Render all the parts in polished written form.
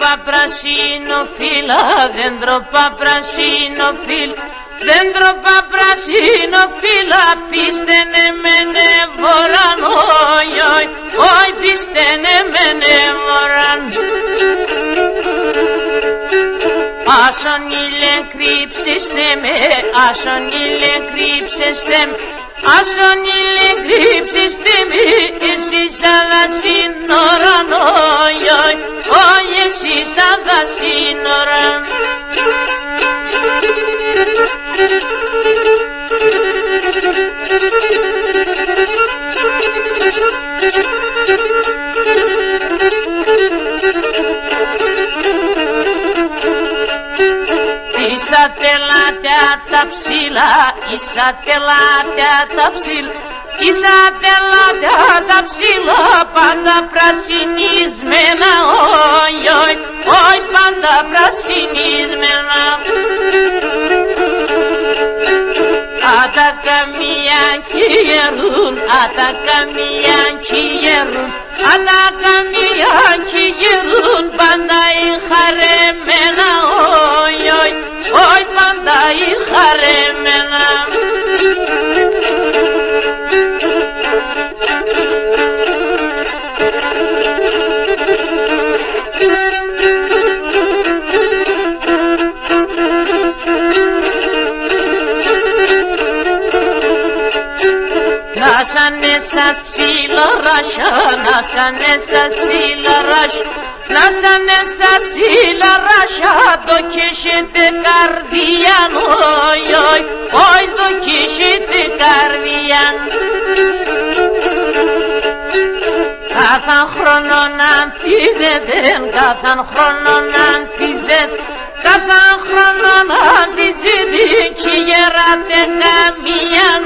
παπρασινοφύλλα, δέντρο παπρασινοφύλλα, δέντρο παπρασινοφύλλα, πίστενε μενε βοράν, όι πίστενε μενε βοράν. Άσον ήλε κρύψεστε με, άσον ήλε κρύψεστε με, άσον ήλε κρύψεστε με, εσείς αδα σύνοραν, όι εσείς αδα σύνοραν. Είσατε λάτια τα ψηλά, είσατε λάτια τα ψηλά, είσατε λάτια τα ψηλά, πάντα πρασινισμένα, όι πάντα πρασινισμένα. Ατα καμίαν κι γερούν, ατα καμίαν κι γερούν, ατα καμίαν κι γερούν, πάντα οι χαρεμένα, όι πάντα οι χαρεμένα. Σαν εσάς ψιλοράσια, να σαν εσάς ψιλοράσια, να σαν εσάς ψιλοράσια, το καίσετε καρδιάν, όι το καίσετε καρδιάν. Κάθε χρόνο να ανθίζετε, κάθε χρόνο να ανθίζετε, κάθε χρόνο να ανθίζετε, κι γεράτε καμίαν,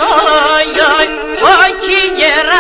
όχι γεράτε